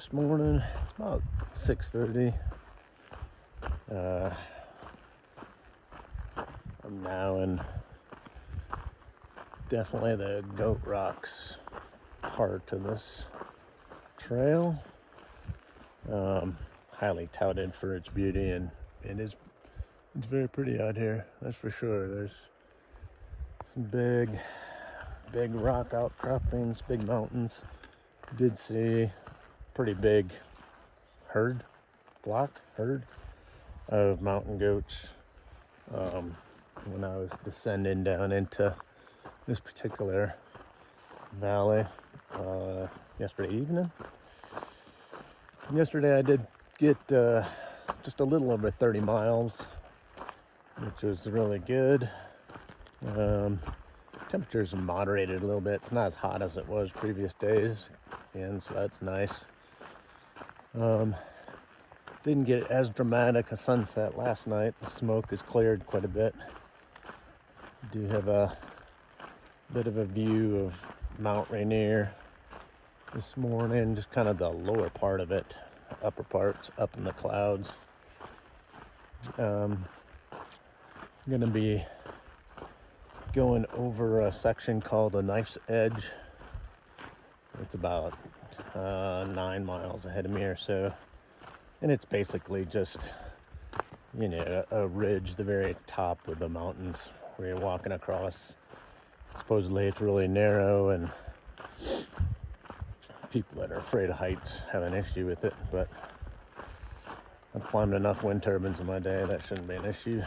this morning. It's about 6:30. I'm now in definitely the Goat Rocks part of this trail. Highly touted for its beauty, and it's very pretty out here, that's for sure. There's some big rock outcroppings, big mountains. Did see pretty big herd of mountain goats when I was descending down into this particular valley yesterday evening. Yesterday I did get just a little over 30 miles, which was really good. Temperatures are moderated a little bit. It's not as hot as it was previous days, and so that's nice. Didn't get as dramatic a sunset last night. The smoke has cleared quite a bit. Do have a bit of a view of Mount Rainier this morning, just kind of the lower part of it. Upper part's up in the clouds. I'm gonna be going over a section called the Knife's Edge. It's about 9 miles ahead of me or so, and it's basically just a ridge, the very top of the mountains where you're walking across. Supposedly it's really narrow, and people that are afraid of heights have an issue with it, but I've climbed enough wind turbines in my day, that shouldn't be an issue.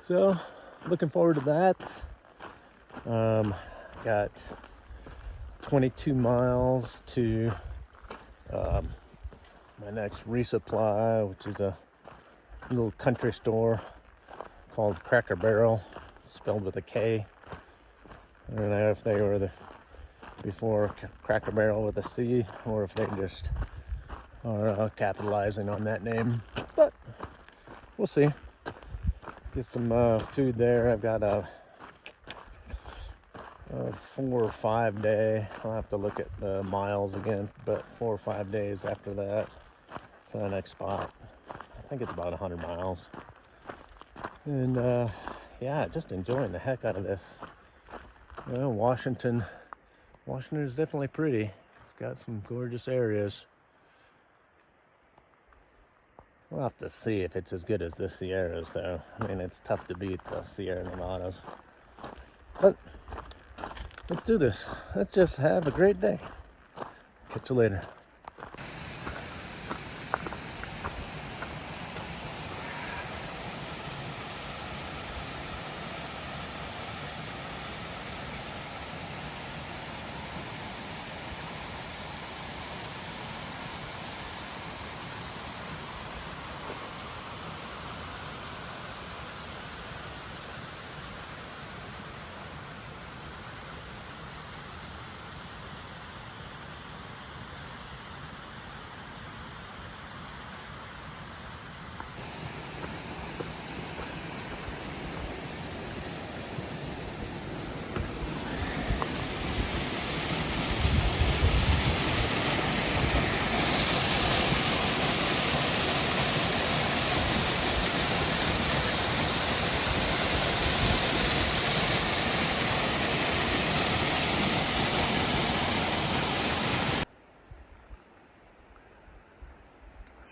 So looking forward to that. Got 22 miles to my next resupply, which is a little country store called Cracker Barrel, spelled with a K. I don't know if they were before Cracker Barrel with a C, or if they just are capitalizing on that name, but we'll see. Get some food there. I've got a 4 or 5 day, I'll have to look at the miles again, but 4 or 5 days after that to the next spot. I think it's about 100 miles. And yeah, just enjoying the heck out of this. Washington is definitely pretty. It's got some gorgeous areas. We'll have to see if it's as good as the Sierras, though. I mean, it's tough to beat the Sierra Nevadas. But let's do this. Let's just have a great day. Catch you later.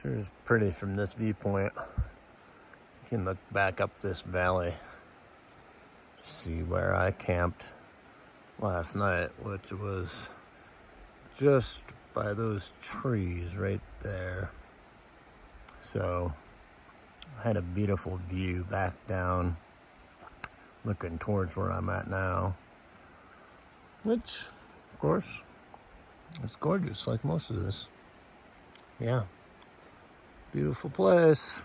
Sure is pretty from this viewpoint. You can look back up this valley, see where I camped last night, which was just by those trees right there. So I had a beautiful view back down, looking towards where I'm at now, which of course is gorgeous, like most of this. Yeah. Beautiful place.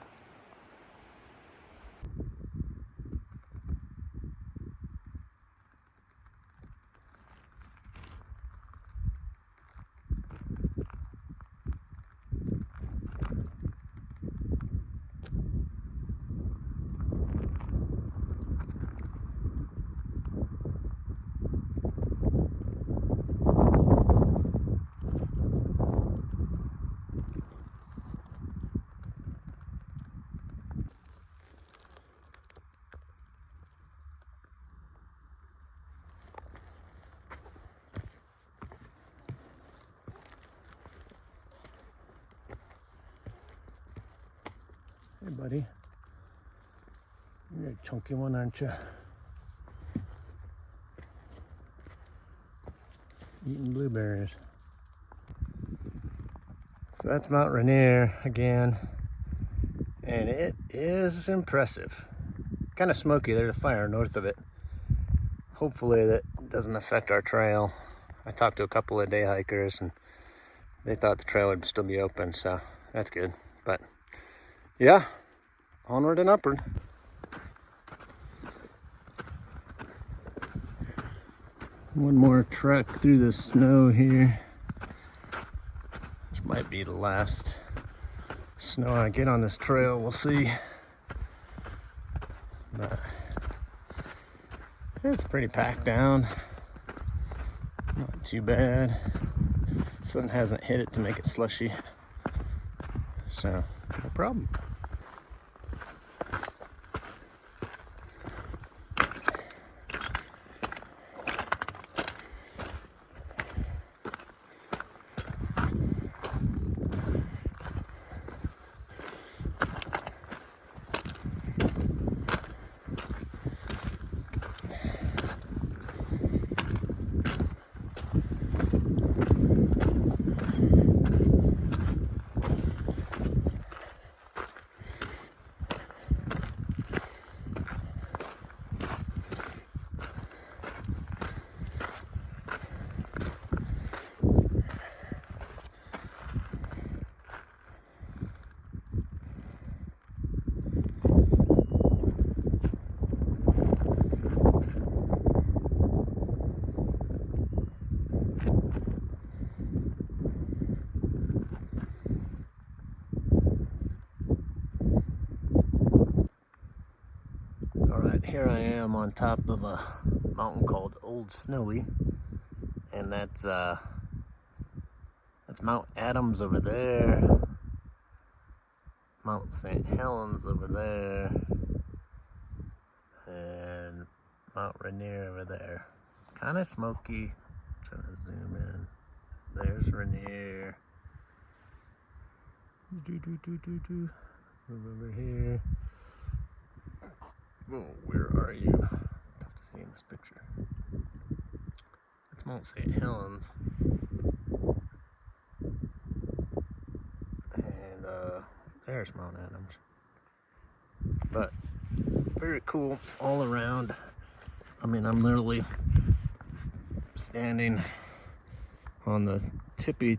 Hey, buddy. You're a chunky one, aren't you? Eating blueberries. So that's Mount Rainier again, and it is impressive. Kind of smoky. There's a fire north of it. Hopefully that doesn't affect our trail. I talked to a couple of day hikers and they thought the trail would still be open, so that's good. But yeah, onward and upward. One more trek through the snow here. This might be the last snow I get on this trail, we'll see. But it's pretty packed down. Not too bad. Sun hasn't hit it to make it slushy, so no problem. Here I am on top of a mountain called Old Snowy, and that's Mount Adams over there, Mount St. Helens over there, and Mount Rainier over there. Kind of smoky. Trying to zoom in. There's Rainier. Move over here. Oh, where are you? It's tough to see in this picture. That's Mount St. Helens. And there's Mount Adams. But very cool all around. I mean, I'm literally standing on the tippy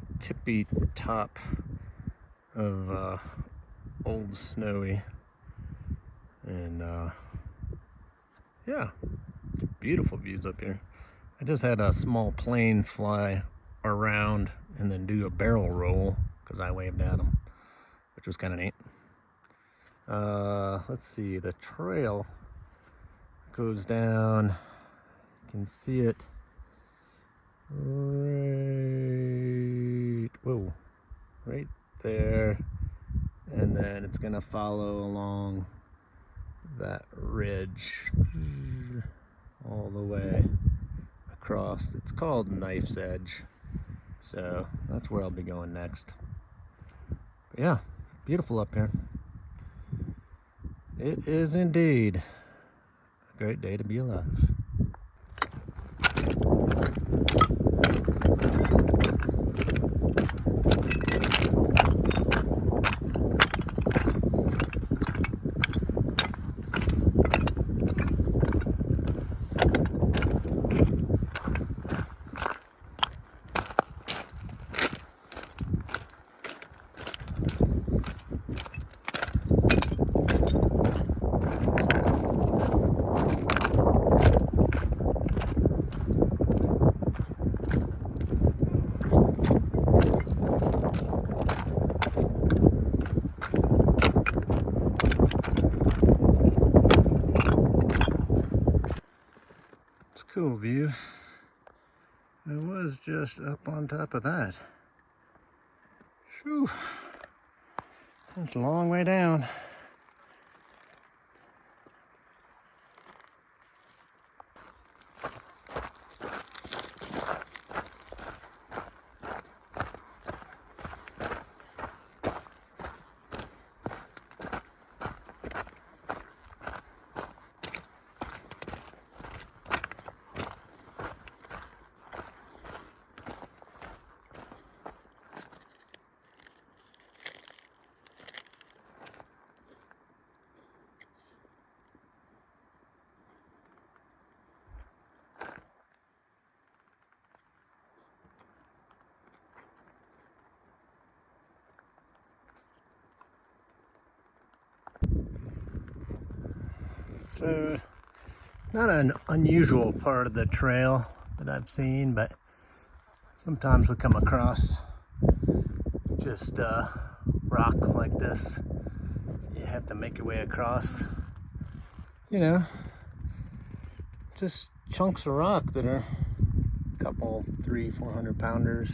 top of Old Snowy. And yeah, beautiful views up here. I just had a small plane fly around and then do a barrel roll because I waved at them, which was kind of neat. Let's see, the trail goes down. You can see it right there, and then it's gonna follow along that ridge all the way across. It's called Knife's Edge, so that's where I'll be going next. But yeah, beautiful up here. It is indeed a great day to be alive. Cool view. I was just up on top of that. Whew. That's a long way down. So, not an unusual part of the trail that I've seen, but sometimes we come across just rock like this. You have to make your way across, you know, just chunks of rock that are a couple 300-400 pounders,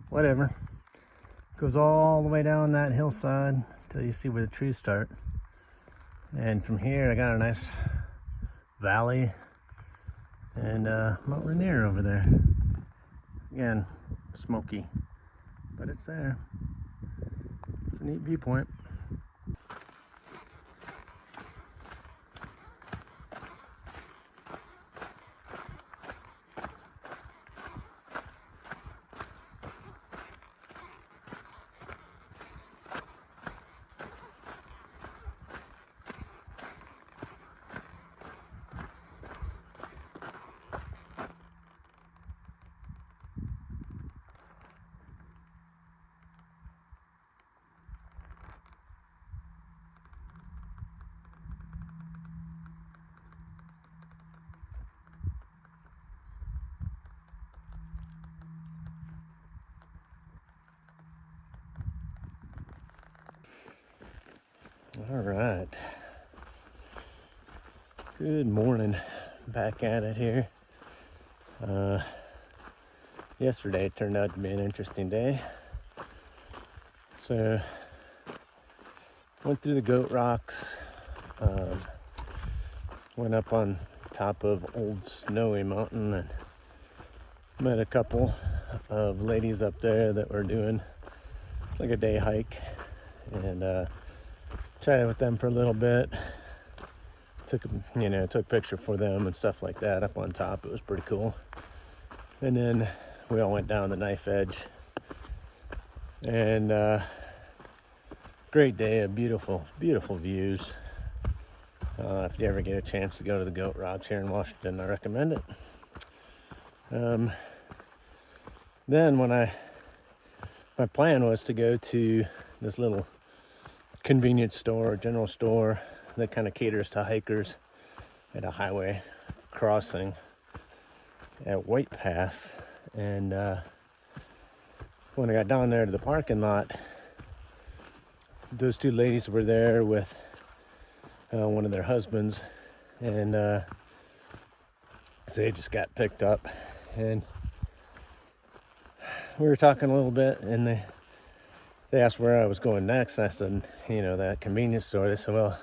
whatever. Goes all the way down that hillside until you see where the trees start. And from here I got a nice valley and Mount Rainier over there. Again, smoky, but it's there. It's a neat viewpoint. All right. Good morning. Back at it here. Yesterday turned out to be an interesting day. So, went through the Goat Rocks. Went up on top of Old Snowy Mountain and met a couple of ladies up there that were doing, it's like a day hike, and chatted with them for a little bit. Took a picture for them and stuff like that up on top. It was pretty cool. And then we all went down the knife edge, and great day of beautiful views. If you ever get a chance to go to the Goat Rocks here in Washington, I recommend it. Then my plan was to go to this little convenience store, general store that kind of caters to hikers at a highway crossing at White Pass. And when I got down there to the parking lot, those two ladies were there with one of their husbands, and they just got picked up, and we were talking a little bit, and they asked where I was going next. I said, that convenience store. They said, well,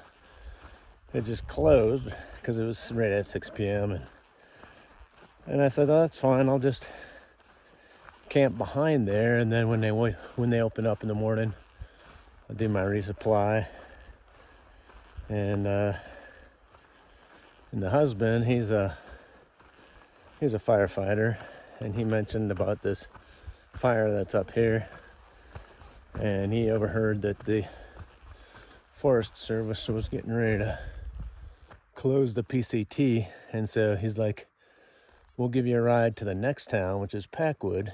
it just closed because it was right at 6 p.m. And I said, oh, that's fine. I'll just camp behind there, and then when they open up in the morning, I'll do my resupply. And the husband, he's a firefighter, and he mentioned about this fire that's up here, and he overheard that the Forest Service was getting ready to close the PCT, and so he's like, we'll give you a ride to the next town, which is Packwood.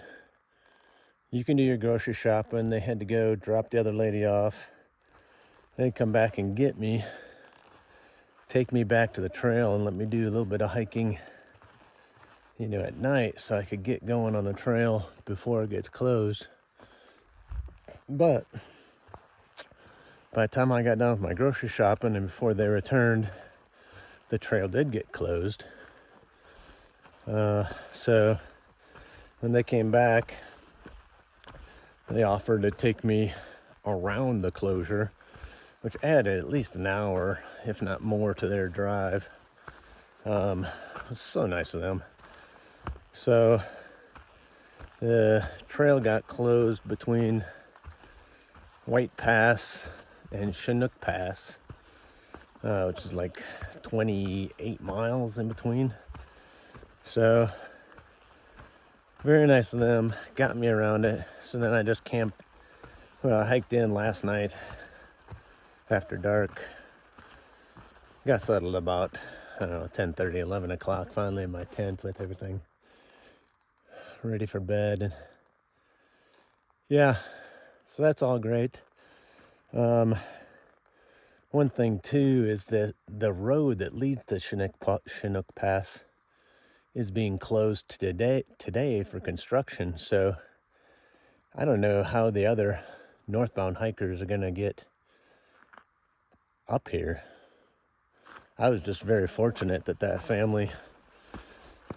You can do your grocery shopping. They had to go drop the other lady off. They'd come back and get me, take me back to the trail, and let me do a little bit of hiking, at night, so I could get going on the trail before it gets closed. But by the time I got done with my grocery shopping and before they returned, the trail did get closed. So when they came back, they offered to take me around the closure, which added at least an hour, if not more, to their drive. It was so nice of them. So the trail got closed between White Pass and Chinook Pass, which is like 28 miles in between. So very nice of them, got me around it. So then I just hiked in last night after dark. Got settled about, 10:30, 11 o'clock, finally in my tent with everything ready for bed. And yeah, so that's all great. One thing too is that the road that leads to Chinook Pass is being closed today for construction. So I don't know how the other northbound hikers are gonna get up here. I was just very fortunate that family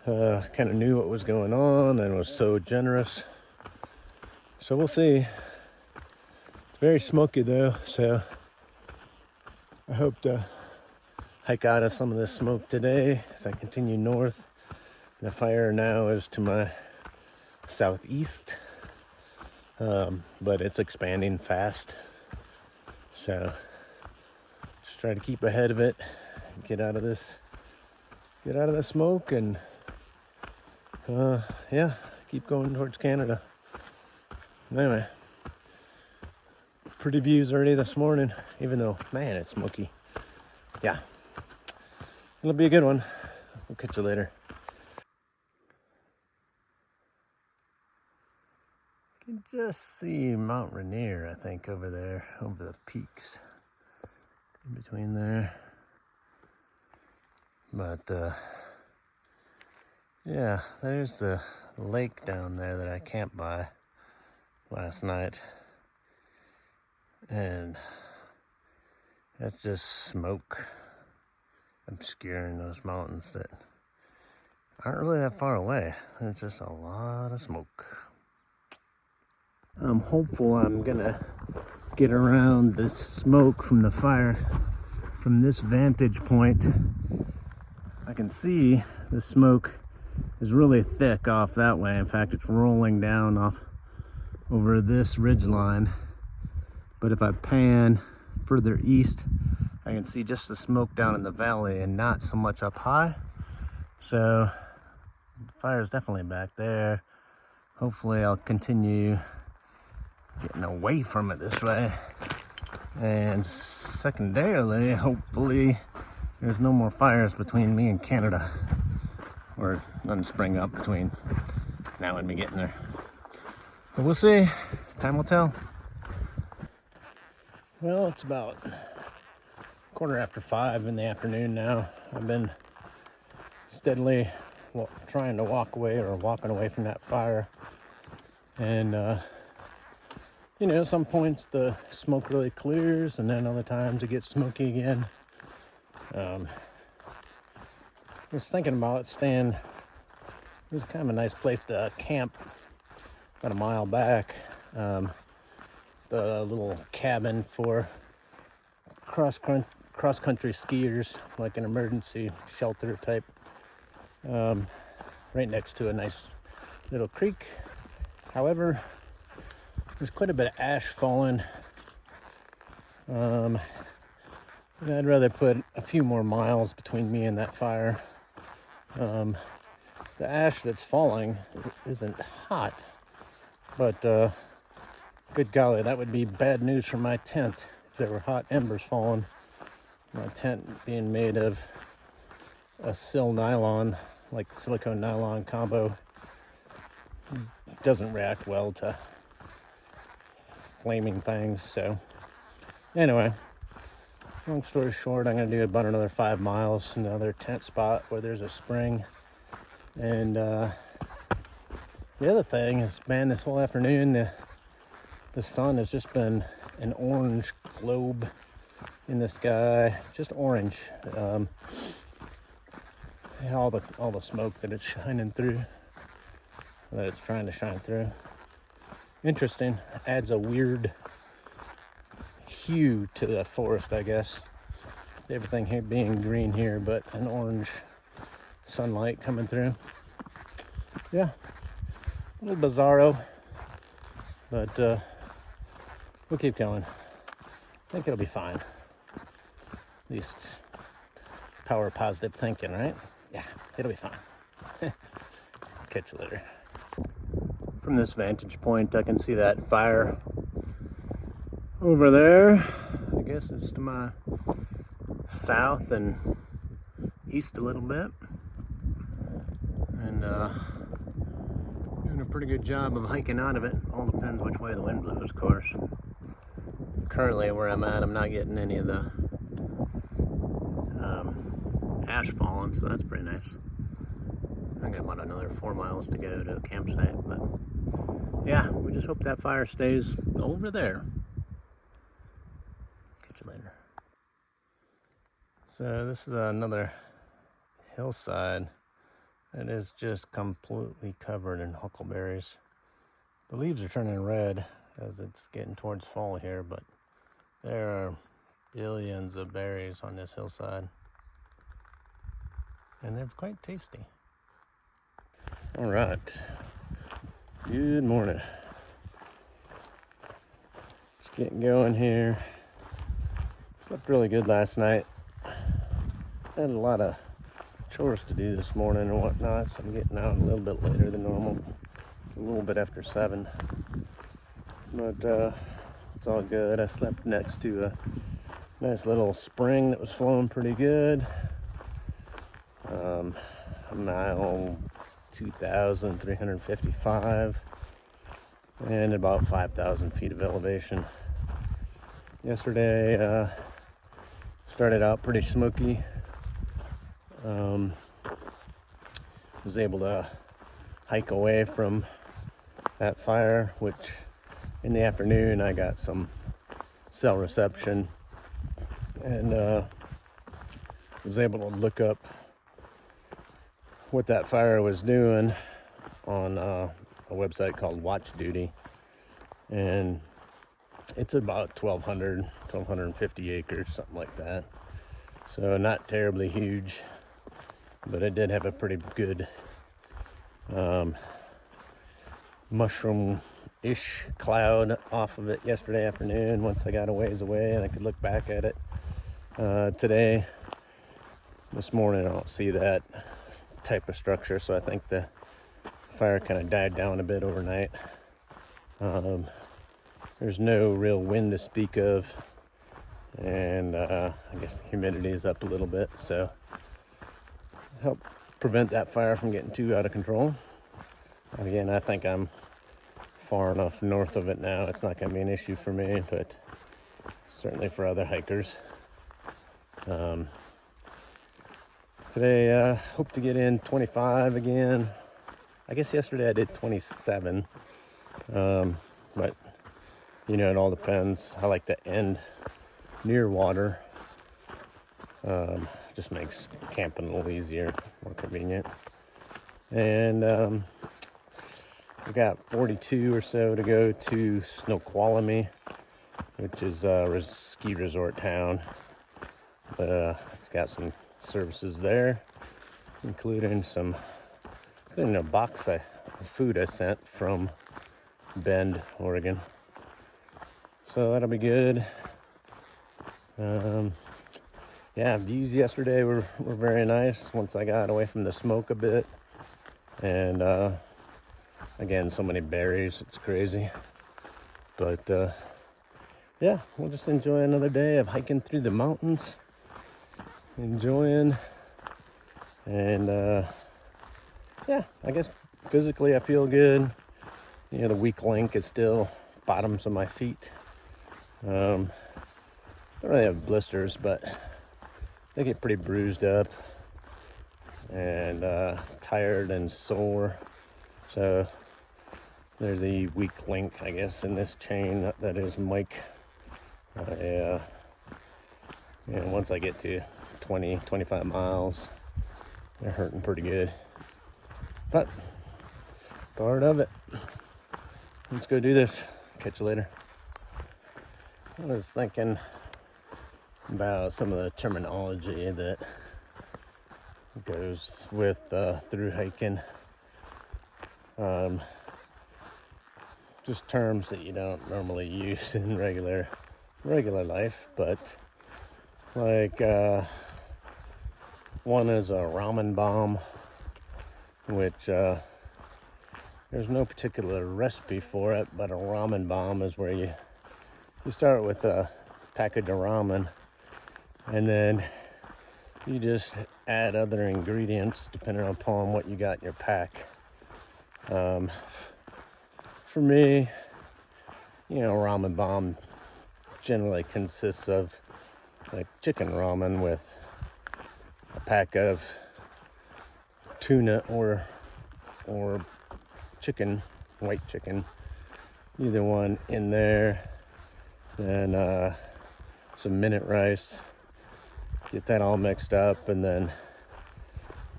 kind of knew what was going on and was so generous. So we'll see. It's very smoky though, so I hope to hike out of some of this smoke today as I continue north. The fire now is to my southeast, but it's expanding fast. So just try to keep ahead of it, get out of the smoke, and yeah, keep going towards Canada. Anyway, pretty views already this morning, even though, man, it's smoky. Yeah, it'll be a good one. We'll catch you later. You can just see Mount Rainier, I think, over there, over the peaks in between there. But yeah, there's the lake down there that I camped by last night, and that's just smoke obscuring those mountains that aren't really that far away. There's just a lot of smoke. I'm hopeful I'm gonna get around this smoke from the fire from this vantage point. I can see the smoke is really thick off that way. In fact, it's rolling down off over this ridge line. But if I pan further east, I can see just the smoke down in the valley and not so much up high. So the fire is definitely back there. Hopefully I'll continue getting away from it this way. And secondarily, hopefully there's no more fires between me and Canada, or none spring up between now and me getting there. But we'll see. Time will tell. Well, it's about 5:15 in the afternoon now. I've been steadily trying to walking away from that fire. And, you know, some points the smoke really clears, and then other times it gets smoky again. I was thinking about staying. It was kind of a nice place to camp about a mile back. The little cabin for cross-country skiers, like an emergency shelter type, right next to a nice little creek. However, there's quite a bit of ash falling. I'd rather put a few more miles between me and that fire. The ash that's falling isn't hot, but good golly, that would be bad news for my tent if there were hot embers falling. My tent being made of a nylon, like silicone nylon combo, doesn't react well to flaming things. So anyway, long story short, I'm going to do about another 5 miles, another tent spot where there's a spring. And the other thing is, man, this whole afternoon, the sun has just been an orange globe in the sky, just orange. All the smoke that it's shining through, that it's trying to shine through. Interesting. Adds a weird hue to the forest, I guess. Everything here being green here, but an orange sunlight coming through. Yeah, a little bizarro, but we'll keep going. I think it'll be fine. At least power positive thinking, right? Yeah, it'll be fine. Catch you later. From this vantage point, I can see that fire over there. I guess it's to my south and east a little bit. And doing a pretty good job of hiking out of it. All depends which way the wind blows, of course. Currently where I'm at, I'm not getting any of the ash falling, so that's pretty nice. I got about another 4 miles to go to a campsite, but yeah, we just hope that fire stays over there. Catch you later. So this is another hillside that is just completely covered in huckleberries. The leaves are turning red as it's getting towards fall here, but there are billions of berries on this hillside, and they're quite tasty. All right, good morning. Just getting going here. Slept really good last night. Had a lot of chores to do this morning and whatnot, so I'm getting out a little bit later than normal. It's a little bit after 7, but it's all good. I slept next to a nice little spring that was flowing pretty good. A mile 2,355 and about 5,000 feet of elevation. Yesterday started out pretty smoky. Was able to hike away from that fire, which in the afternoon I got some cell reception and was able to look up what that fire was doing on a website called Watch Duty, and it's about 1,250 acres, something like that. So not terribly huge, but it did have a pretty good mushroom-ish cloud off of it yesterday afternoon once I got a ways away and I could look back at it. Today, this morning, I don't see that type of structure, so I think the fire kind of died down a bit overnight. There's no real wind to speak of, and I guess the humidity is up a little bit, so help prevent that fire from getting too out of control. Again, I think I'm far enough north of it now, it's not going to be an issue for me, but certainly for other hikers. Today, hope to get in 25 again. I guess yesterday I did 27, but it all depends. I like to end near water. Just makes camping a little easier, more convenient. And we got 42 or so to go to Snoqualmie, which is a ski resort town. It's got some services there, including a box of food I sent from Bend, Oregon. So that'll be good. Views yesterday were very nice once I got away from the smoke a bit. And again, so many berries, it's crazy. But we'll just enjoy another day of hiking through the mountains. Enjoying. And I guess physically I feel good. The weak link is still bottoms of my feet. Don't really have blisters, but they get pretty bruised up and tired and sore. So there's the weak link, I guess, in this chain that is Mike. Once I get to 25 miles, they're hurting pretty good. But part of it. Let's go do this. Catch you later. I was thinking about some of the terminology that goes with through hiking. Just terms that you don't normally use in regular life, but like one is a ramen bomb, which there's no particular recipe for it, but a ramen bomb is where you start with a package of ramen and then you just add other ingredients depending upon what you got in your pack. For me, ramen bomb generally consists of like chicken ramen with a pack of tuna or chicken, white chicken, either one in there. Then some minute rice, get that all mixed up. And then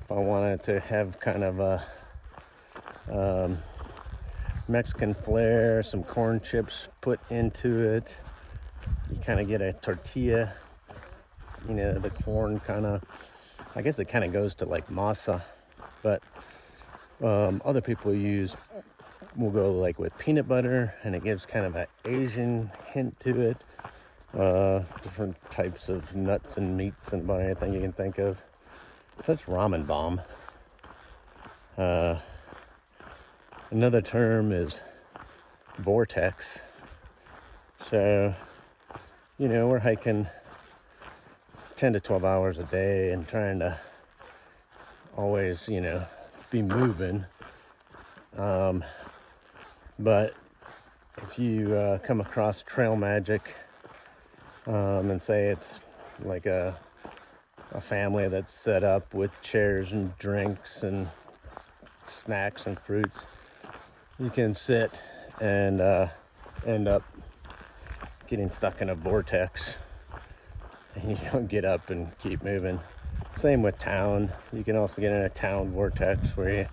if I wanted to have kind of a Mexican flair, some corn chips put into it, you kind of get a tortilla, you know, the corn kind of, I guess it kind of goes to like masa, but other people will go like with peanut butter, and it gives kind of an Asian hint to it. Different types of nuts and meats and about anything you can think of. So that's ramen bomb. Another term is vortex. So, you know, we're hiking 10 to 12 hours a day and trying to always, you know, be moving. But if you come across trail magic, and say it's like a family that's set up with chairs and drinks and snacks and fruits, you can sit and end up getting stuck in a vortex, and you don't get up and keep moving. Same with town. You can also get in a town vortex where you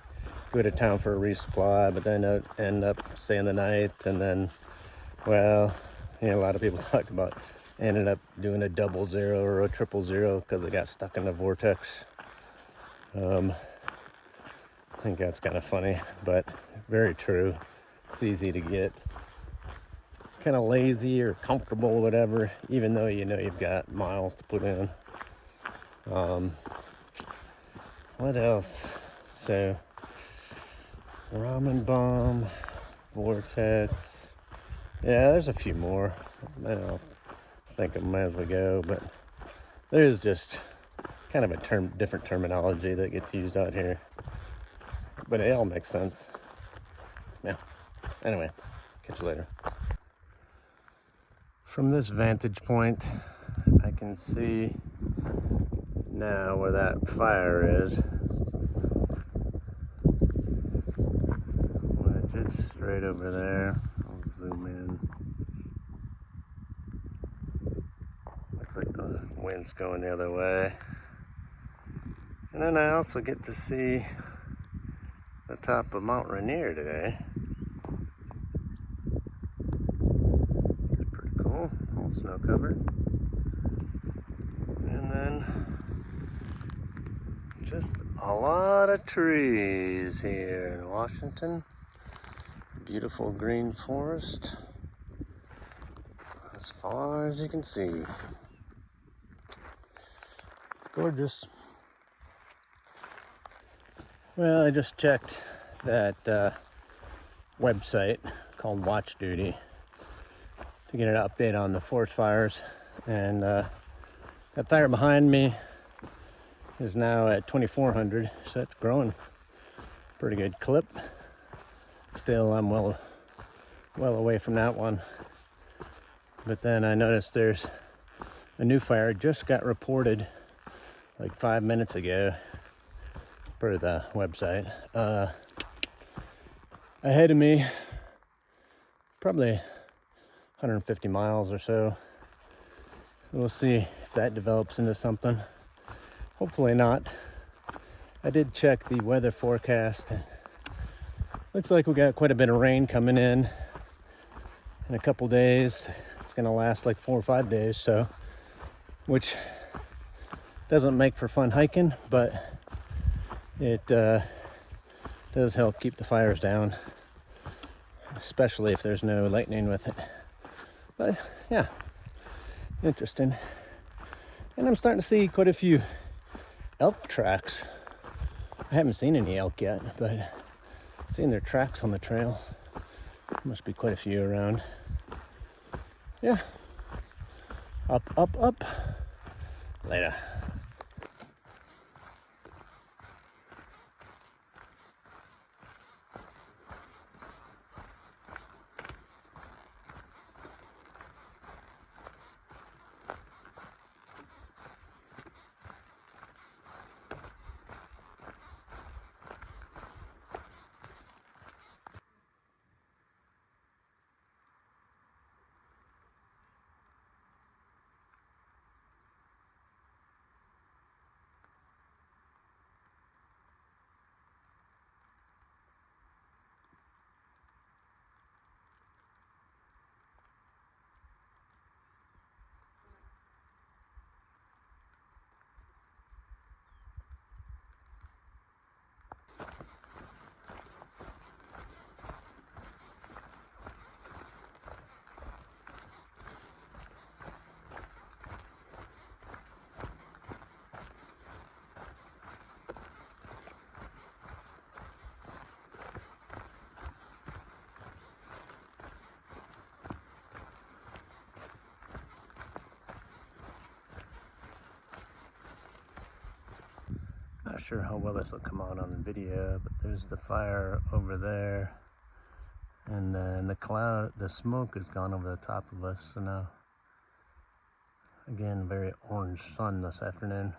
go to town for a resupply, but then end up staying the night, and then, well, you know, a lot of people talk about ended up doing a 00 or a 000 because they got stuck in the vortex. I think that's kind of funny, but very true. It's easy to get kind of lazy or comfortable or whatever, even though you know you've got miles to put in. What else? So, ramen bomb, vortex. Yeah, there's a few more. I'll think of them as we go, but there's just kind of a different terminology that gets used out here, but it all makes sense. Yeah. Anyway, catch you later. From this vantage point, I can see now where that fire is, which is straight over there. I'll zoom in. Looks like the wind's going the other way. And then I also get to see the top of Mount Rainier today. It's pretty cool, all snow covered. And then just a lot of trees here in Washington. Beautiful green forest as far as you can see. Gorgeous. Well, I just checked that website called Watch Duty to get an update on the forest fires, and that fire behind me is now at 2,400, so it's growing pretty good clip. Still, I'm well away from that one. But then I noticed there's a new fire just got reported like 5 minutes ago per the website. Ahead of me, probably 150 miles or so. We'll see if that develops into something. Hopefully not. I did check the weather forecast. Looks like we got quite a bit of rain coming in a couple days. It's gonna last like 4 or 5 days, so, which doesn't make for fun hiking, but it does help keep the fires down, especially if there's no lightning with it. But yeah, interesting. And I'm starting to see quite a few elk tracks. I haven't seen any elk yet, but seeing their tracks on the trail. Must be quite a few around. Yeah. Up, up, up. Later. Not sure how well this will come out on the video, but there's the fire over there. And then the smoke has gone over the top of us. So now, again, very orange sun this afternoon.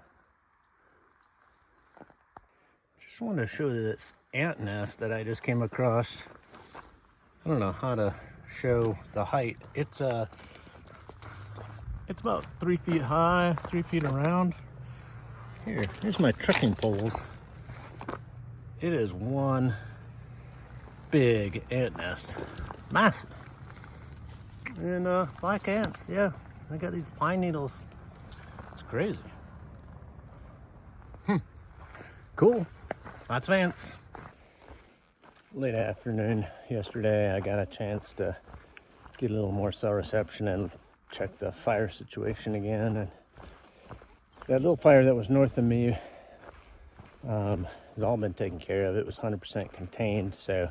Just wanted to show you this ant nest that I just came across. I don't know how to show the height. It's about 3 feet high, 3 feet around. Here's my trekking poles. It is one big ant nest, massive. And black ants, yeah, they got these pine needles. It's crazy. Cool. That's Vance. Late afternoon yesterday, I got a chance to get a little more cell reception and check the fire situation again. And that little fire that was north of me has all been taken care of. It was 100% contained, so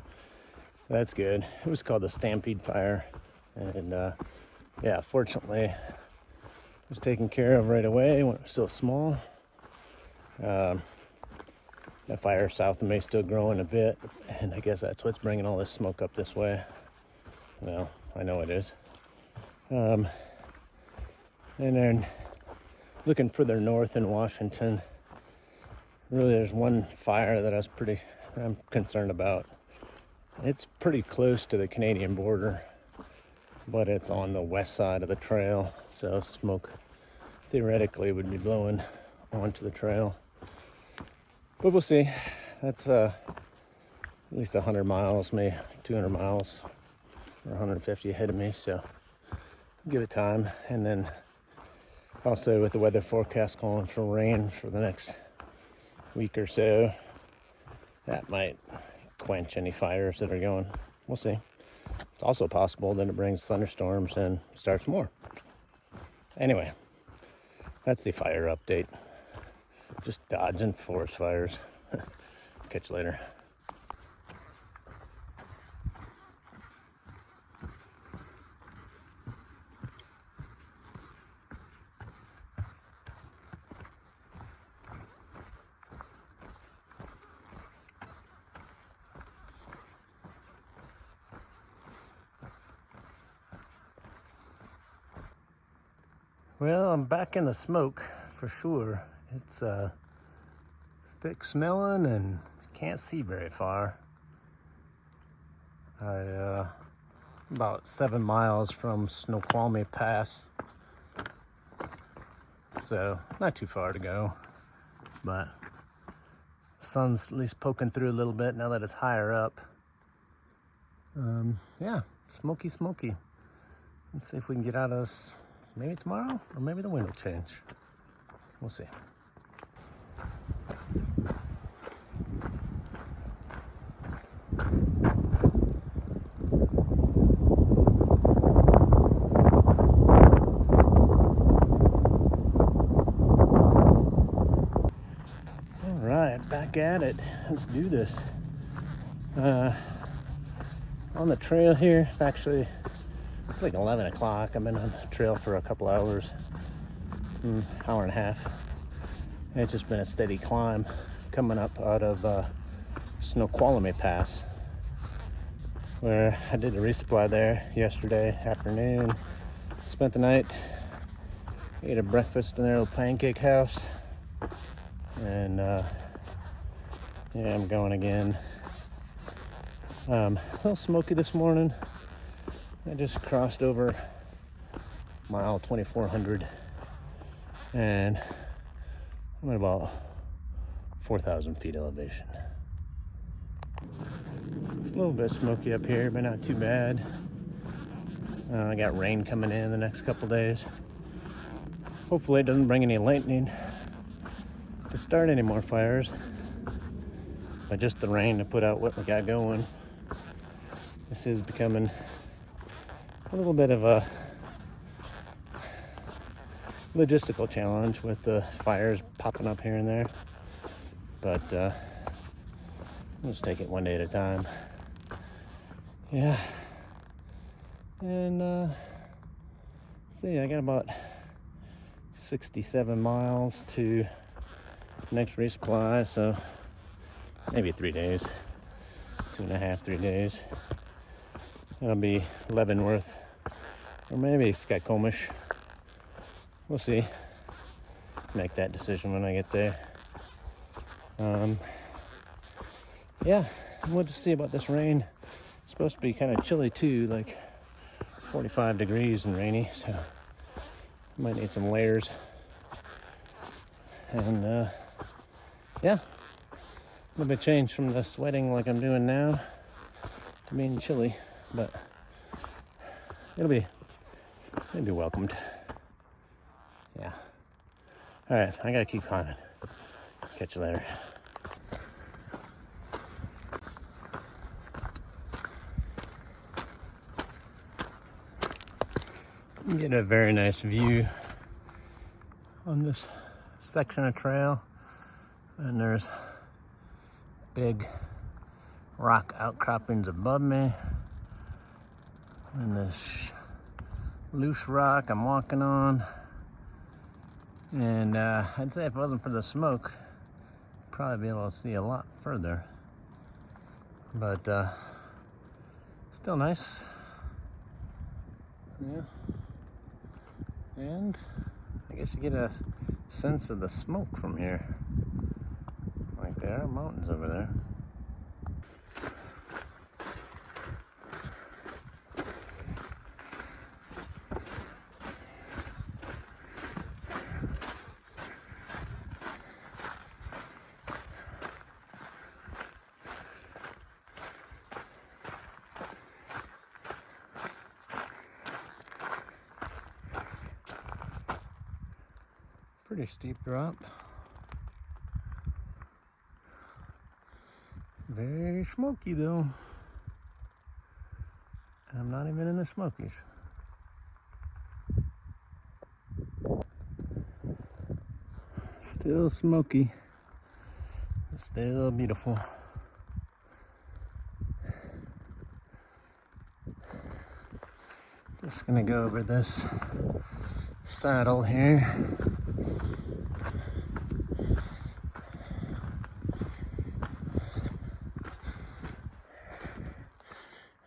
that's good. It was called the Stampede Fire, and yeah, fortunately, it was taken care of right away when it was still small. That fire south of me is still growing a bit, and I guess that's what's bringing all this smoke up this way. Well, I know it is. And then looking further north in Washington, really there's one fire that I'm concerned about. It's pretty close to the Canadian border, but it's on the west side of the trail, so smoke theoretically would be blowing onto the trail. But we'll see. That's at least 100 miles, maybe 200 miles, or 150 ahead of me, so give it time. And then also with the weather forecast calling for rain for the next week or so, that might quench any fires that are going. We'll see. It's also possible that it brings thunderstorms and starts more. Anyway, that's the fire update. Just dodging forest fires. Catch you later. Well, I'm back in the smoke for sure. It's thick smelling and can't see very far. About 7 miles from Snoqualmie Pass, so not too far to go, but the sun's at least poking through a little bit now that it's higher up. Yeah, smoky. Let's see if we can get out of this maybe tomorrow, or maybe the wind will change. We'll see. Back at it. Let's do this. On the trail here, actually, it's like 11 o'clock. I've been on the trail for a couple hours, hour and a half. And it's just been a steady climb coming up out of Snoqualmie Pass, where I did a resupply there yesterday afternoon. Spent the night, ate a breakfast in their little pancake house, and yeah, I'm going again. A little smoky this morning. I just crossed over mile 2400, and I'm at about 4,000 feet elevation. It's a little bit smoky up here, but not too bad. I got rain coming in the next couple days. Hopefully it doesn't bring any lightning to start any more fires, but just the rain to put out what we got going. This is becoming a little bit of a logistical challenge with the fires popping up here and there, but we'll just take it one day at a time. Yeah, and let's see, I got about 67 miles to next resupply, so maybe 3 days, 2.5, 3 days. It'll be Leavenworth, or maybe Skykomish. We'll see. Make that decision when I get there. Yeah, we'll just see about this rain. It's supposed to be kind of chilly too, like 45 degrees and rainy, so I might need some layers. And yeah, a little bit change from the sweating like I'm doing now to being chilly, but it'll be welcomed. Yeah. All right, I gotta keep climbing. Catch you later. You get a very nice view on this section of trail, and there's big rock outcroppings above me, and this loose rock I'm walking on. And I'd say if it wasn't for the smoke, I'd probably be able to see a lot further, but still nice. Yeah. And I guess you get a sense of the smoke from here. Like there are mountains over there. Pretty steep drop. Very smoky though. I'm not even in the Smokies. Still smoky, but still beautiful. Just gonna go over this saddle here.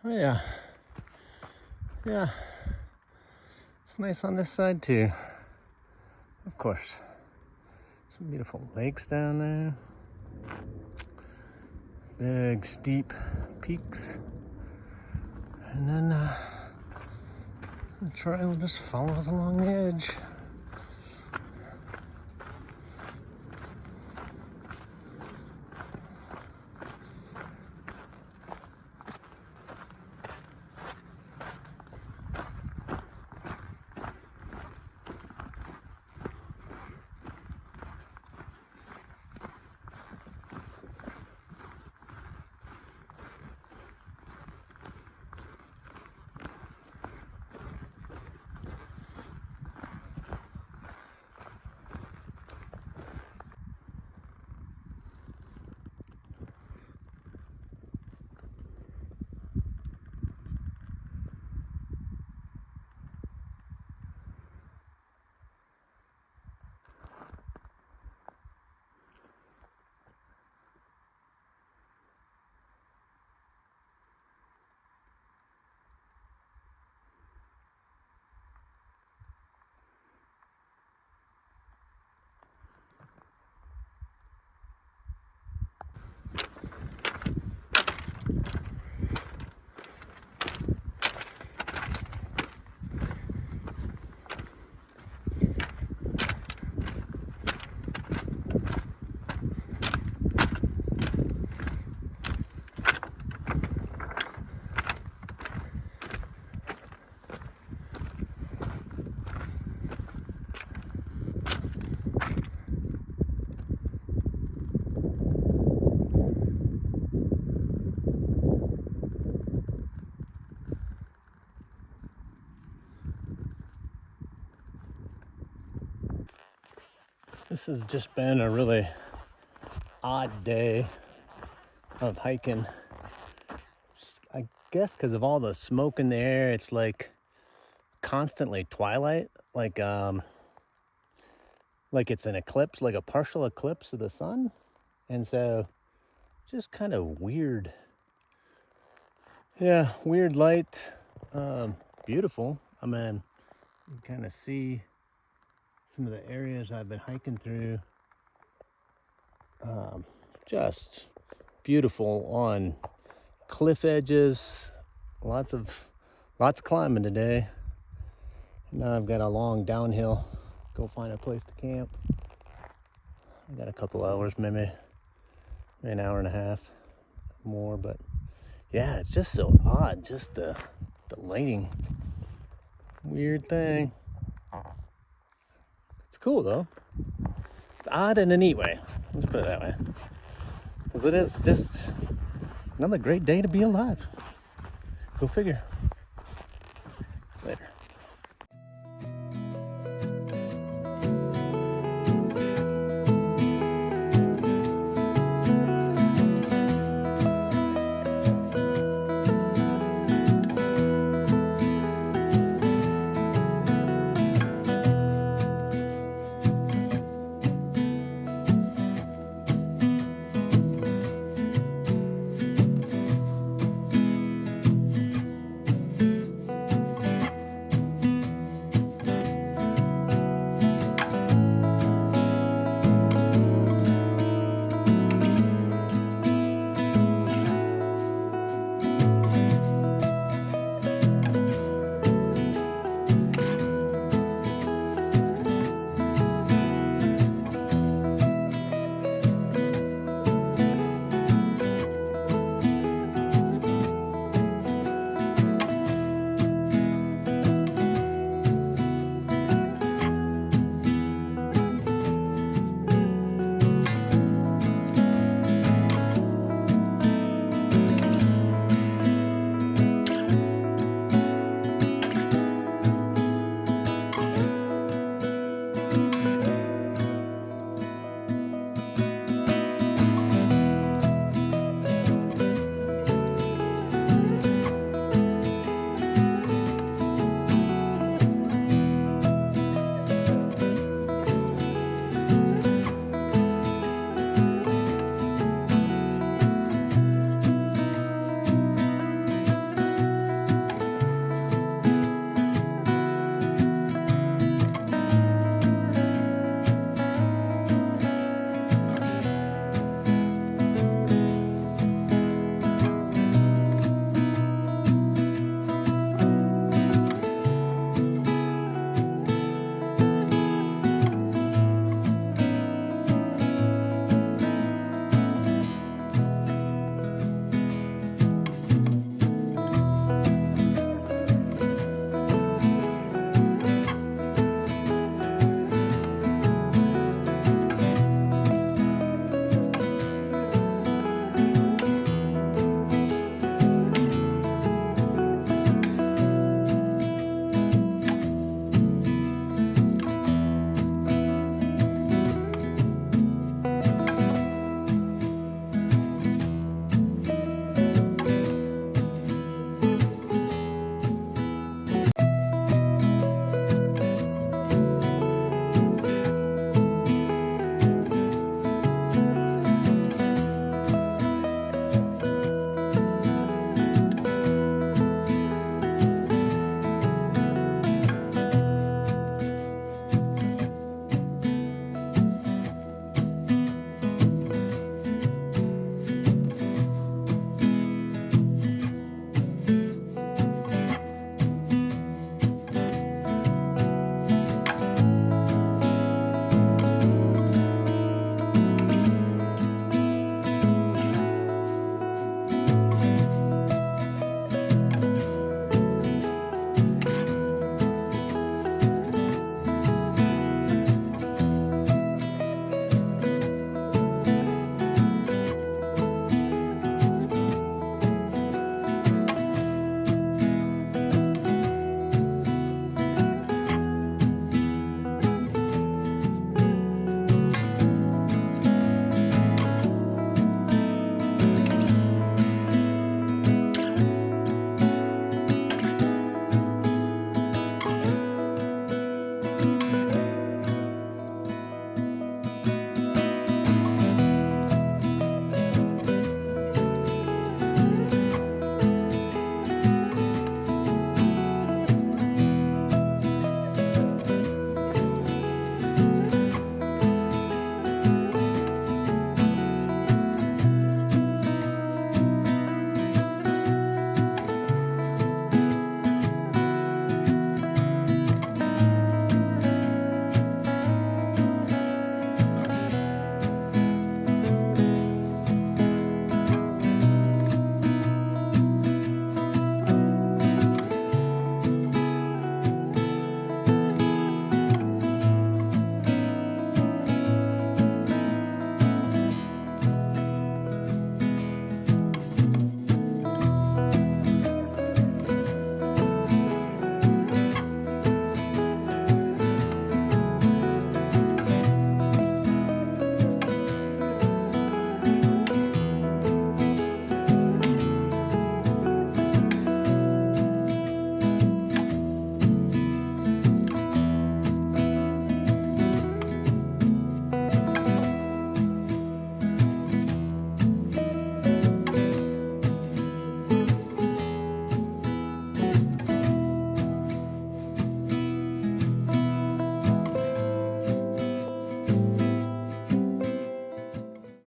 Oh yeah, yeah, it's nice on this side too. Of course, some beautiful lakes down there. Big steep peaks. And then the trail just follows along the edge. This has just been a really odd day of hiking. I guess because of all the smoke in the air, it's like constantly twilight. Like like it's an eclipse, like a partial eclipse of the sun. And so just kind of weird. Yeah, weird light. Beautiful. I mean, you kind of see some of the areas I've been hiking through. Just beautiful on cliff edges. Lots of climbing today. Now I've got a long downhill. Go find a place to camp. I got a couple hours, maybe an hour and a half more, but yeah, it's just so odd. Just the lighting. Weird thing. It's cool though. It's odd in a neat way. Let's put it that way. Because it is just another great day to be alive. Go figure.